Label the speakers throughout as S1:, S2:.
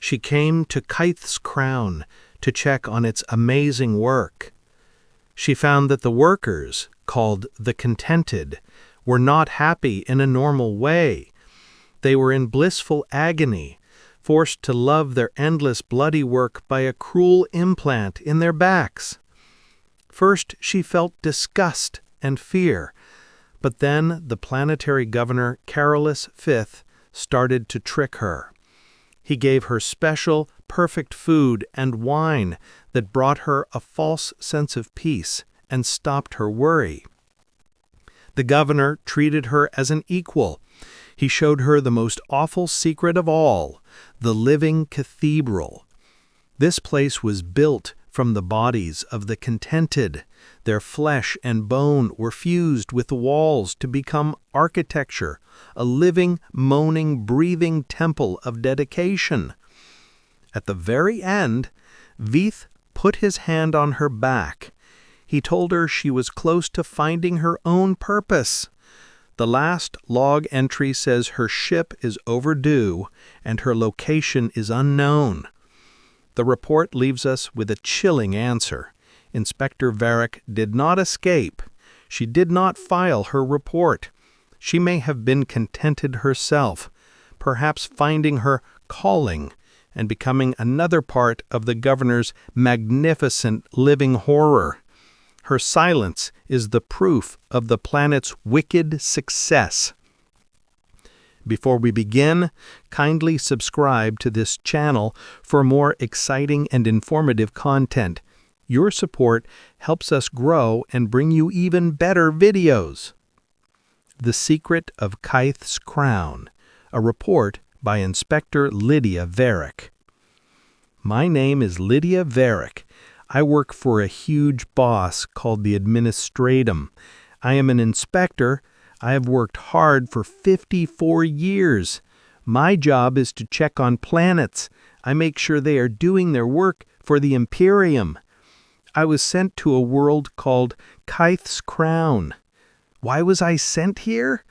S1: She came to Kyth's crown to check on its amazing work. She found that the workers, called the contented, were not happy in a normal way. They were in blissful agony, forced to love their endless bloody work by a cruel implant in their backs. First she felt disgust and fear, but then the planetary governor Carolus V started to trick her. He gave her special, perfect food and wine that brought her a false sense of peace and stopped her worry. The governor treated her as an equal. He showed her the most awful secret of all, the living cathedral. This place was built from the bodies of the contented. Their flesh and bone were fused with the walls to become architecture, a living, moaning, breathing temple of dedication. At the very end, Veith put his hand on her back. He told her she was close to finding her own purpose. The last log entry says her ship is overdue and her location is unknown. The report leaves us with a chilling answer. Inspector Varric did not escape. She did not file her report. She may have been contented herself, perhaps finding her calling and becoming another part of the governor's magnificent living horror. Her silence is the proof of the planet's wicked success. Before we begin, kindly subscribe to this channel for more exciting and informative content. Your support helps us grow and bring you even better videos. The Secret of Kyth's Crown, a report by Inspector Lydia Varric. My name is Lydia Varric. I work for a huge boss called the Administratum. I am an inspector. I have worked hard for 54 years. My job is to check on planets. I make sure they are doing their work for the Imperium. I was sent to a world called Kyth's Crown. Why was I sent here?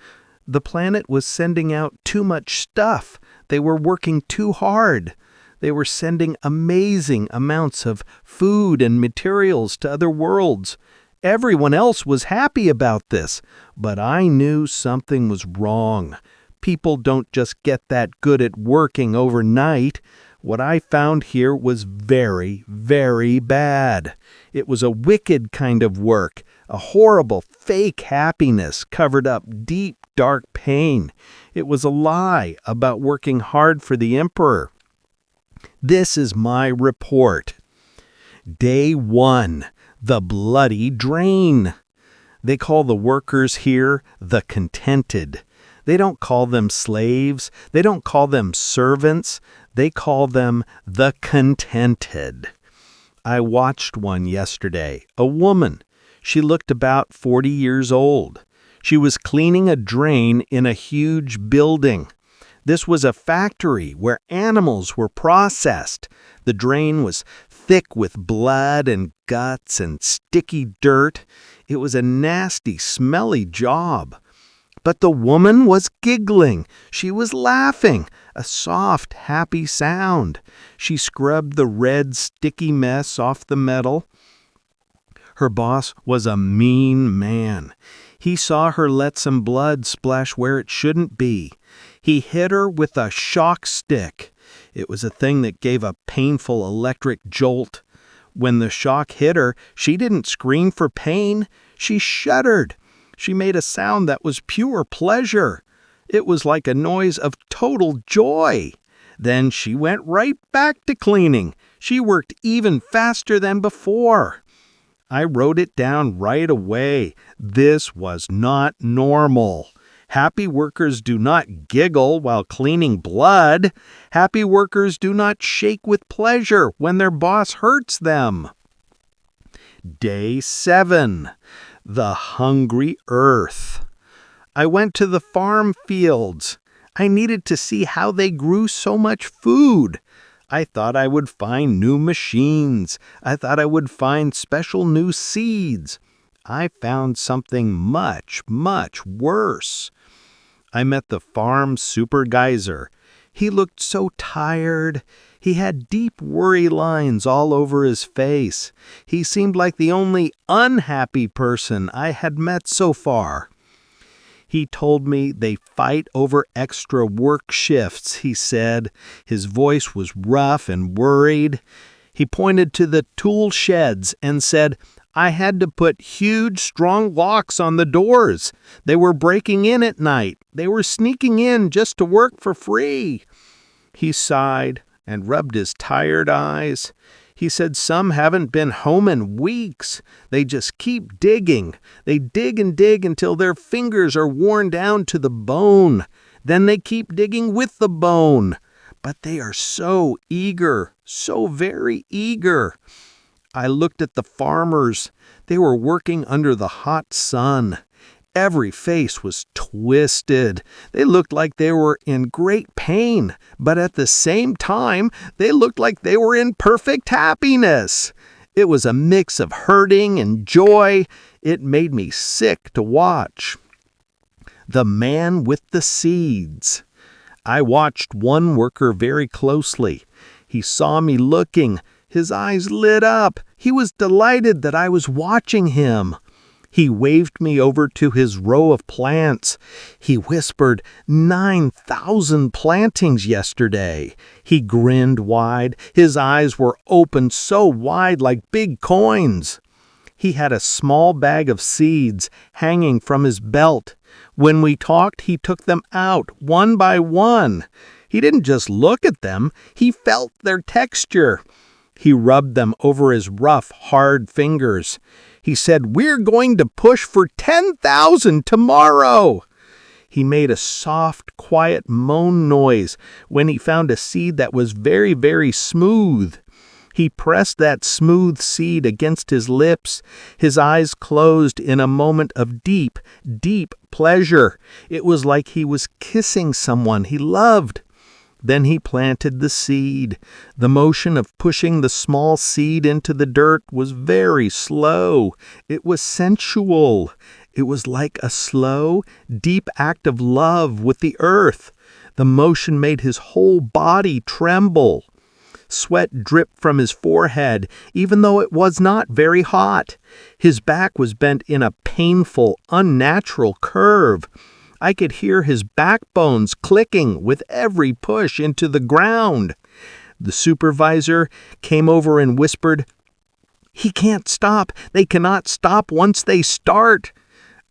S1: The planet was sending out too much stuff. They were working too hard. They were sending amazing amounts of food and materials to other worlds. Everyone else was happy about this, but I knew something was wrong. People don't just get that good at working overnight. What I found here was very, very bad. It was a wicked kind of work, a horrible fake happiness covered up deep, dark pain. It was a lie about working hard for the Emperor. This is my report. Day 1. The bloody drain. They call the workers here the contented. They don't call them slaves. They don't call them servants. They call them the contented. I watched one yesterday, a woman. She looked about 40 years old. She was cleaning a drain in a huge building. This was a factory where animals were processed. The drain was thick with blood and guts and sticky dirt. It was a nasty, smelly job. But the woman was giggling. She was laughing, a soft, happy sound. She scrubbed the red, sticky mess off the metal. Her boss was a mean man. He saw her let some blood splash where it shouldn't be. He hit her with a shock stick. It was a thing that gave a painful electric jolt. When the shock hit her, she didn't scream for pain. She shuddered. She made a sound that was pure pleasure. It was like a noise of total joy. Then she went right back to cleaning. She worked even faster than before. I wrote it down right away. This was not normal. Happy workers do not giggle while cleaning blood. Happy workers do not shake with pleasure when their boss hurts them. Day 7. The Hungry Earth. I went to the farm fields. I needed to see how they grew so much food. I thought I would find new machines. I thought I would find special new seeds. I found something much, much worse. I met the farm supervisor. He looked so tired. He had deep worry lines all over his face. He seemed like the only unhappy person I had met so far. He told me they fight over extra work shifts, he said. His voice was rough and worried. He pointed to the tool sheds and said, I had to put huge, strong locks on the doors. They were breaking in at night. They were sneaking in just to work for free. He sighed and rubbed his tired eyes. He said some haven't been home in weeks. They just keep digging. They dig and dig until their fingers are worn down to the bone. Then they keep digging with the bone. But they are so eager, so very eager. I looked at the farmers. They were working under the hot sun. Every face was twisted. They looked like they were in great pain, but at the same time, they looked like they were in perfect happiness. It was a mix of hurting and joy. It made me sick to watch. The man with the seeds. I watched one worker very closely. He saw me looking. His eyes lit up. He was delighted that I was watching him. He waved me over to his row of plants. He whispered, 9,000 plantings yesterday. He grinned wide. His eyes were opened so wide like big coins. He had a small bag of seeds hanging from his belt. When we talked, he took them out one by one. He didn't just look at them. He felt their texture. He rubbed them over his rough, hard fingers. He said, we're going to push for 10,000 tomorrow. He made a soft, quiet moan noise when he found a seed that was very, very smooth. He pressed that smooth seed against his lips. His eyes closed in a moment of deep, deep pleasure. It was like he was kissing someone he loved. Then he planted the seed. The motion of pushing the small seed into the dirt was very slow. It was sensual. It was like a slow, deep act of love with the earth. The motion made his whole body tremble. Sweat dripped from his forehead, even though it was not very hot. His back was bent in a painful, unnatural curve. I could hear his backbones clicking with every push into the ground. The supervisor came over and whispered, he can't stop. They cannot stop once they start.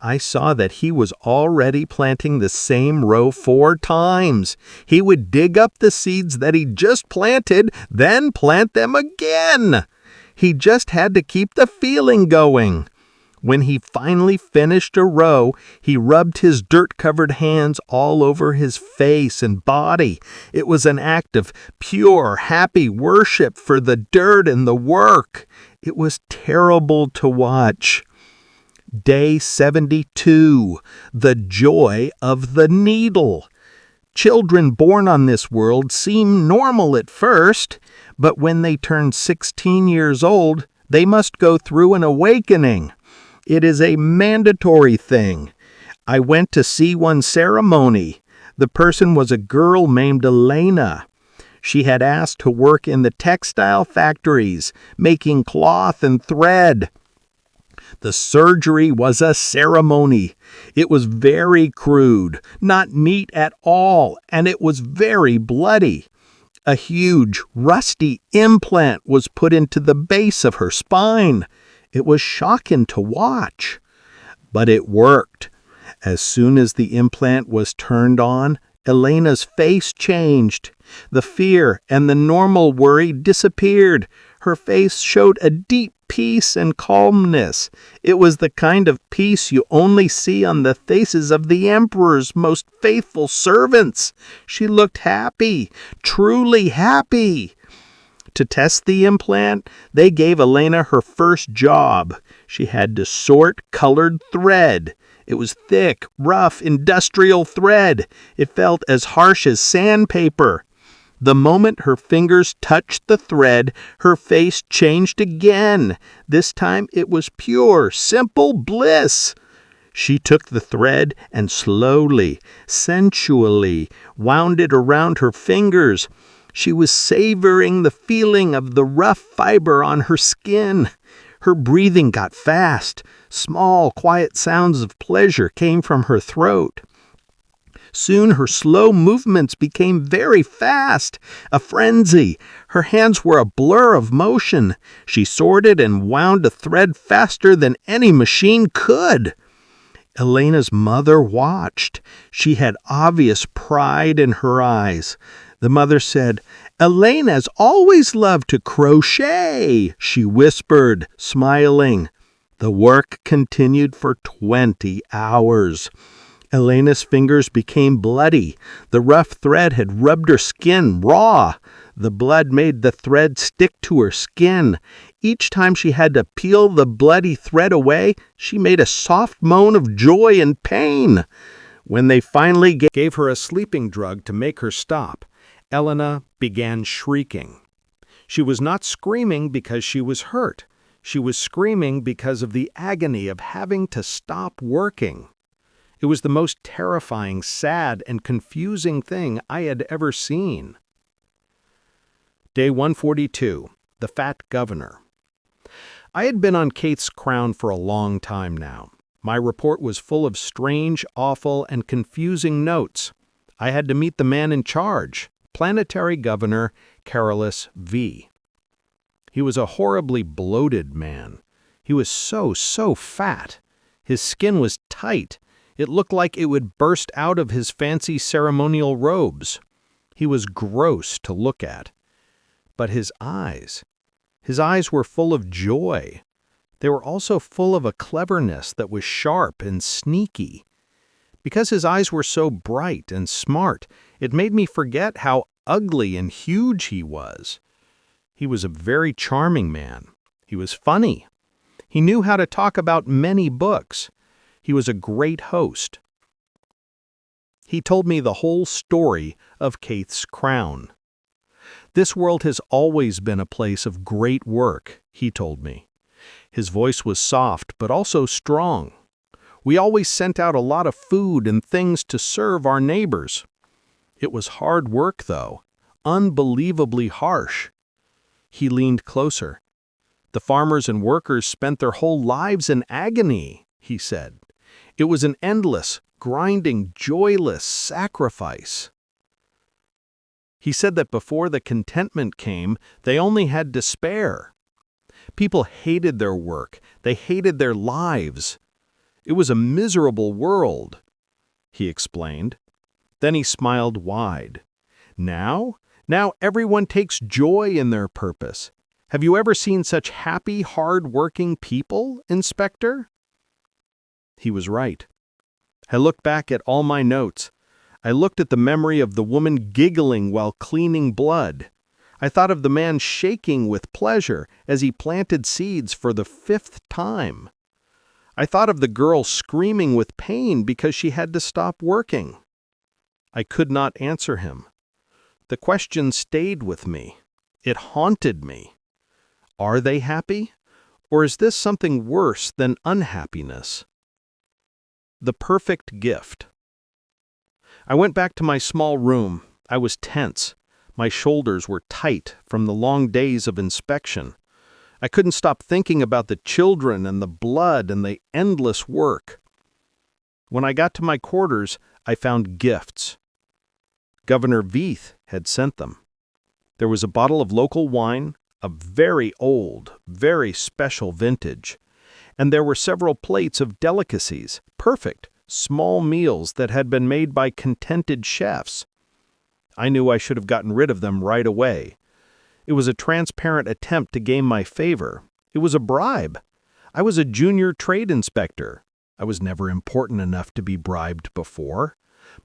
S1: I saw that he was already planting the same row 4 times. He would dig up the seeds that he just planted, then plant them again. He just had to keep the feeling going. When he finally finished a row, he rubbed his dirt-covered hands all over his face and body. It was an act of pure, happy worship for the dirt and the work. It was terrible to watch. Day 72, the joy of the needle. Children born on this world seem normal at first, but when they turn 16 years old, they must go through an awakening. It is a mandatory thing. I went to see one ceremony. The person was a girl named Elena. She had asked to work in the textile factories, making cloth and thread. The surgery was a ceremony. It was very crude, not neat at all, and it was very bloody. A huge, rusty implant was put into the base of her spine. It was shocking to watch, but it worked. As soon as the implant was turned on, Elena's face changed. The fear and the normal worry disappeared. Her face showed a deep peace and calmness. It was the kind of peace you only see on the faces of the Emperor's most faithful servants. She looked happy, truly happy. To test the implant, they gave Elena her first job. She had to sort colored thread. It was thick, rough, industrial thread. It felt as harsh as sandpaper. The moment her fingers touched the thread, her face changed again. This time it was pure, simple bliss. She took the thread and slowly, sensually wound it around her fingers.
S2: She was savoring the feeling of the rough fiber on her skin. Her breathing got fast. Small, quiet sounds of pleasure came from her throat. Soon her slow movements became very fast, a frenzy. Her hands were a blur of motion. She sorted and wound a thread faster than any machine could. Elena's mother watched. She had obvious pride in her eyes. The mother said, "Elena's always loved to crochet," she whispered, smiling. The work continued for 20 hours. Elena's fingers became bloody. The rough thread had rubbed her skin raw. The blood made the thread stick to her skin. Each time she had to peel the bloody thread away, she made a soft moan of joy and pain. When they finally gave her a sleeping drug to make her stop, Elena began shrieking. She was not screaming because she was hurt. She was screaming because of the agony of having to stop working. It was the most terrifying, sad, and confusing thing I had ever seen. Day 142, The Fat Governor. I had been on Kate's Crown for a long time now. My report was full of strange, awful, and confusing notes. I had to meet the man in charge, Planetary Governor Carolus V. He was a horribly bloated man. He was so fat. His skin was tight. It looked like it would burst out of his fancy ceremonial robes. He was gross to look at. But his eyes were full of joy. They were also full of a cleverness that was sharp and sneaky. Because his eyes were so bright and smart, it made me forget how ugly and huge he was. He was a very charming man. He was funny. He knew how to talk about many books. He was a great host. He told me the whole story of Kate's Crown. This world has always been a place of great work, he told me. His voice was soft but also strong. We always sent out a lot of food and things to serve our neighbors. It was hard work, though, unbelievably harsh. He leaned closer. The farmers and workers spent their whole lives in agony, he said. It was an endless, grinding, joyless sacrifice. He said that before the contentment came, they only had despair. People hated their work. They hated their lives. It was a miserable world, he explained. Then he smiled wide. Now everyone takes joy in their purpose. Have you ever seen such happy, hard-working people, Inspector? He was right. I looked back at all my notes. I looked at the memory of the woman giggling while cleaning blood. I thought of the man shaking with pleasure as he planted seeds for the 5th time. I thought of the girl screaming with pain because she had to stop working. I could not answer him. The question stayed with me. It haunted me. Are they happy? Or is this something worse than unhappiness? The perfect gift. I went back to my small room. I was tense. My shoulders were tight from the long days of inspection. I couldn't stop thinking about the children and the blood and the endless work. When I got to my quarters, I found gifts. Governor Veith had sent them. There was a bottle of local wine, a very old, very special vintage, and there were several plates of delicacies, perfect, small meals that had been made by contented chefs. I knew I should have gotten rid of them right away. It was a transparent attempt to gain my favor. It was a bribe. I was a junior trade inspector. I was never important enough to be bribed before.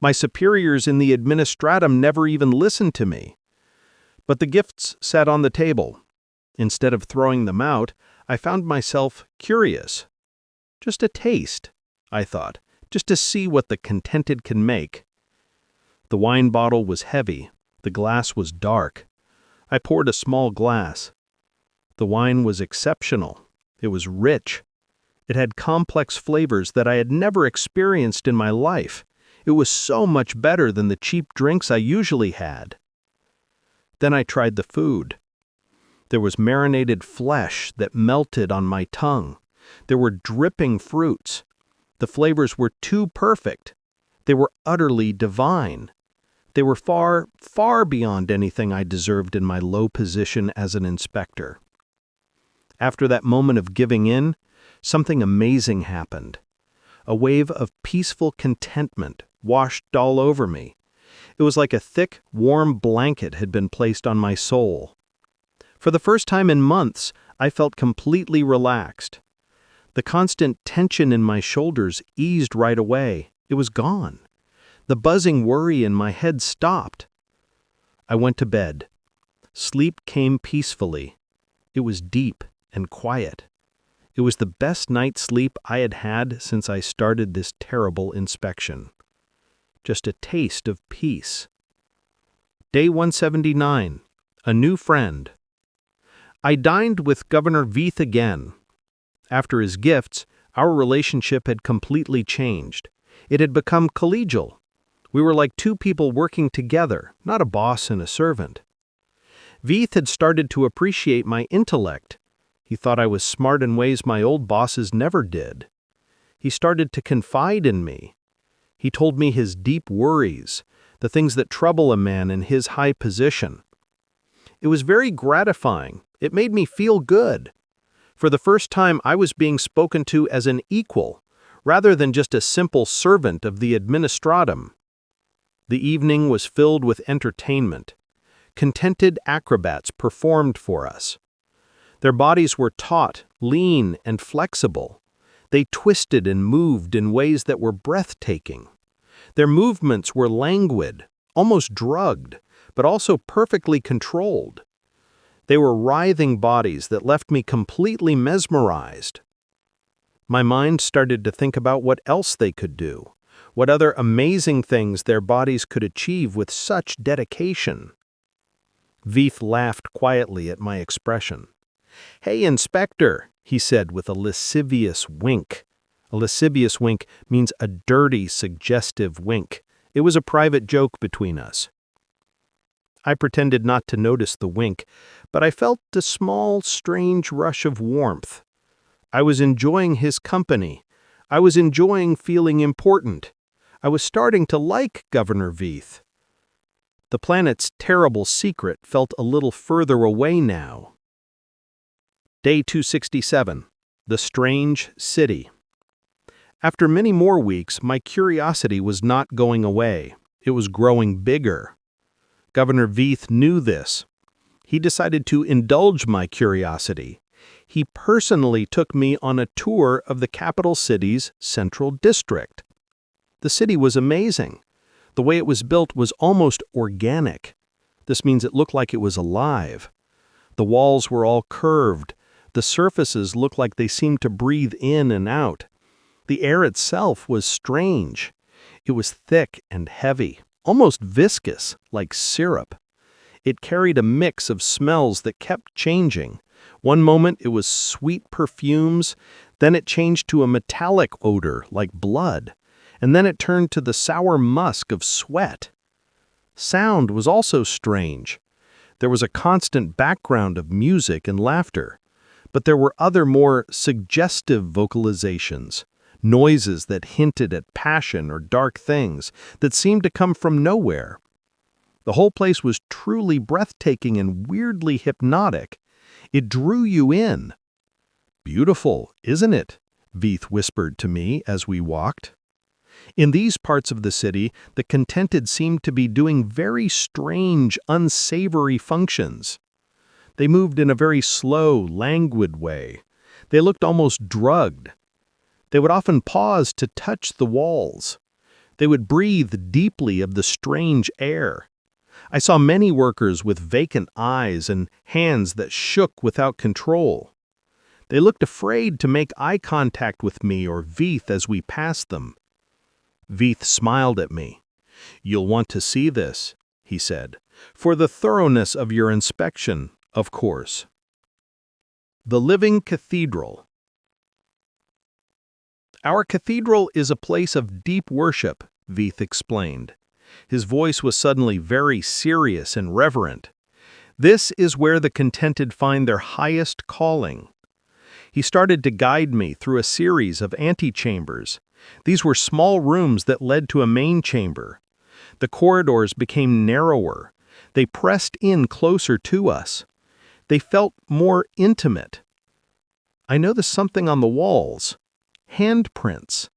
S2: My superiors in the administratum never even listened to me. But the gifts sat on the table. Instead of throwing them out, I found myself curious. Just a taste, I thought, just to see what the contented can make. The wine bottle was heavy. The glass was dark. I poured a small glass. The wine was exceptional. It was rich. It had complex flavors that I had never experienced in my life. It was so much better than the cheap drinks I usually had.
S1: Then I tried the food. There was marinated flesh that melted on my tongue. There were dripping fruits. The flavors were too perfect. They were utterly divine. They were far, far beyond anything I deserved in my low position as an inspector. After that moment of giving in, something amazing happened. A wave of peaceful contentment washed all over me. It was like a thick, warm blanket had been placed on my soul. For the first time in months, I felt completely relaxed. The constant tension in my shoulders eased right away. It was gone. The buzzing worry in my head stopped. I went to bed. Sleep came peacefully. It was deep and quiet. It was the best night's sleep I had had since I started this terrible inspection. Just a taste of peace. Day 179. A new friend. I dined with Governor Veith again. After his gifts, our relationship had completely changed. It had become collegial. We were like two people working together, not a boss and a servant. Veith had started to appreciate my intellect. He thought I was smart in ways my old bosses never did. He started to confide in me. He told me his deep worries, the things that trouble a man in his high position. It was very gratifying. It made me feel good. For the first time, I was being spoken to as an equal, rather than just a simple servant of the administratum. The evening was filled with entertainment. Contented acrobats performed for us. Their bodies were taut, lean, and flexible. They twisted and moved in ways that were breathtaking. Their movements were languid, almost drugged, but also perfectly controlled. They were writhing bodies that left me completely mesmerized. My mind started to think about what else they could do, what other amazing things their bodies could achieve with such dedication. Veith laughed quietly at my expression. "Hey, Inspector," he said with a lascivious wink. A lascivious wink means a dirty, suggestive wink. It was a private joke between us. I pretended not to notice the wink, but I felt a small, strange rush of warmth. I was enjoying his company. I was enjoying feeling important. I was starting to like Governor Veith. The planet's terrible secret felt a little further away now. Day 267. The Strange City. After many more weeks, my curiosity was not going away. It was growing bigger. Governor Veith knew this. He decided to indulge my curiosity. He personally took me on a tour of the capital city's central district. The city was amazing. The way it was built was almost organic. This means it looked like it was alive. The walls were all curved. The surfaces looked like they seemed to breathe in and out. The air itself was strange. It was thick and heavy, almost viscous, like syrup. It carried a mix of smells that kept changing. One moment it was sweet perfumes, then it changed to a metallic odor like blood, and then it turned to the sour musk of sweat. Sound was also strange. There was a constant background of music and laughter, but there were other more suggestive vocalizations, noises that hinted at passion or dark things that seemed to come from nowhere. The whole place was truly breathtaking and weirdly hypnotic. It drew you in. "Beautiful, isn't it?" Veith whispered to me as we walked. In these parts of the city, the contented seemed to be doing very strange, unsavory functions. They moved in a very slow, languid way. They looked almost drugged. They would often pause to touch the walls. They would breathe deeply of the strange air. I saw many workers with vacant eyes and hands that shook without control. They looked afraid to make eye contact with me or Veith as we passed them. Veith smiled at me. "You'll want to see this," he said, "for the thoroughness of your inspection, of course." The Living Cathedral. "Our cathedral is a place of deep worship," Veith explained. His voice was suddenly very serious and reverent. This is where the contented find their highest calling. He started to guide me through a series of antechambers. These were small rooms that led to a main chamber. The corridors became narrower. They pressed in closer to us. They felt more intimate. I noticed something on the walls. Handprints.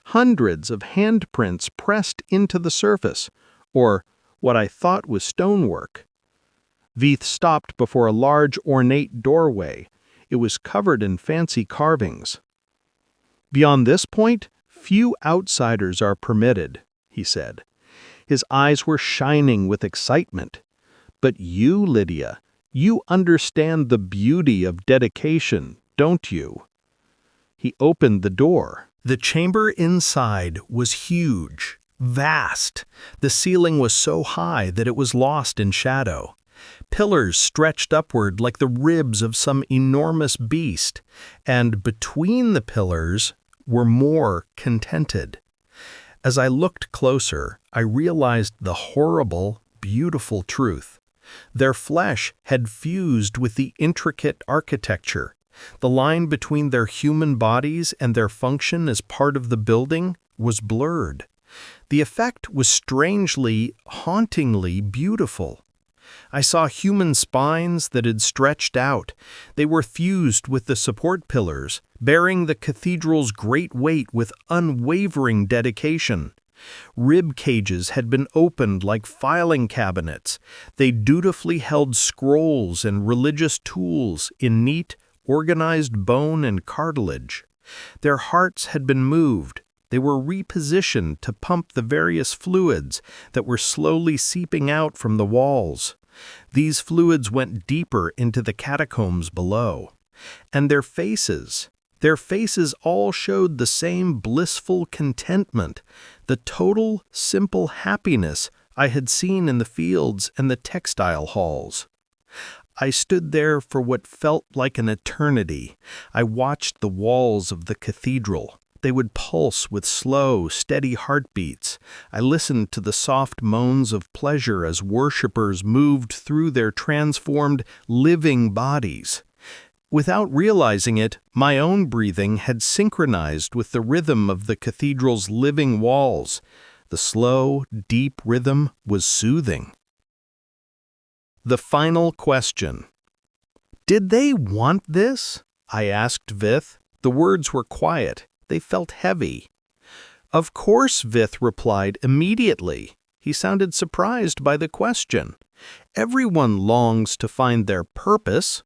S1: Hundreds of handprints pressed into the surface, or what I thought was stonework. Veith stopped before a large ornate doorway. It was covered in fancy carvings. "Beyond this point, few outsiders are permitted," he said. His eyes were shining with excitement. "But you, Lydia, you understand the beauty of dedication, don't you?" He opened the door. The chamber inside was huge, vast. The ceiling was so high that it was lost in shadow. Pillars stretched upward like the ribs of some enormous beast, and between the pillars were more contented. As I looked closer, I realized the horrible, beautiful truth. Their flesh had fused with the intricate architecture. The line between their human bodies and their function as part of the building was blurred. The effect was strangely, hauntingly beautiful. I saw human spines that had stretched out. They were fused with the support pillars, bearing the cathedral's great weight with unwavering dedication. Rib cages had been opened like filing cabinets. They dutifully held scrolls and religious tools in neat, organized bone and cartilage. Their hearts had been moved. They were repositioned to pump the various fluids that were slowly seeping out from the walls. These fluids went deeper into the catacombs below. And their faces all showed the same blissful contentment, the total, simple happiness I had seen in the fields and the textile halls. I stood there for what felt like an eternity. I watched the walls of the cathedral. They would pulse with slow, steady heartbeats. I listened to the soft moans of pleasure as worshippers moved through their transformed, living bodies. Without realizing it, my own breathing had synchronized with the rhythm of the cathedral's living walls. The slow, deep rhythm was soothing. The final question. "Did they want this?" I asked Vith. The words were quiet. They felt heavy. "Of course," Vith replied immediately. He sounded surprised by the question. "Everyone longs to find their purpose."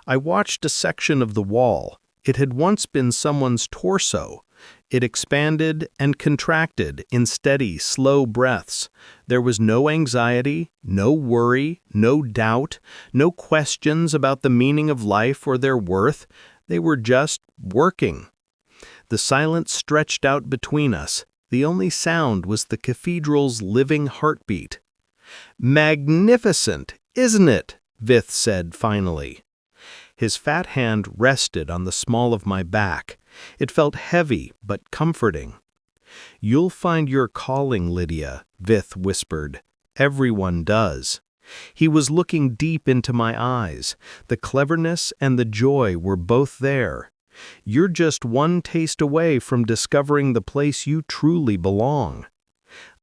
S1: I watched a section of the wall. It had once been someone's torso. It expanded and contracted in steady, slow breaths. There was no anxiety, no worry, no doubt, no questions about the meaning of life or their worth. They were just working. The silence stretched out between us. The only sound was the cathedral's living heartbeat. "Magnificent, isn't it?" Vith said finally. His fat hand rested on the small of my back. It felt heavy but comforting. "You'll find your calling, Lydia," Vith whispered. "Everyone does." He was looking deep into my eyes. The cleverness and the joy were both there. "You're just one taste away from discovering the place you truly belong."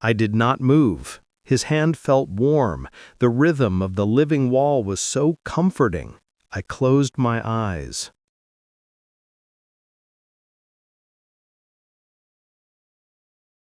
S1: I did not move. His hand felt warm. The rhythm of the living wall was so comforting. I closed my eyes.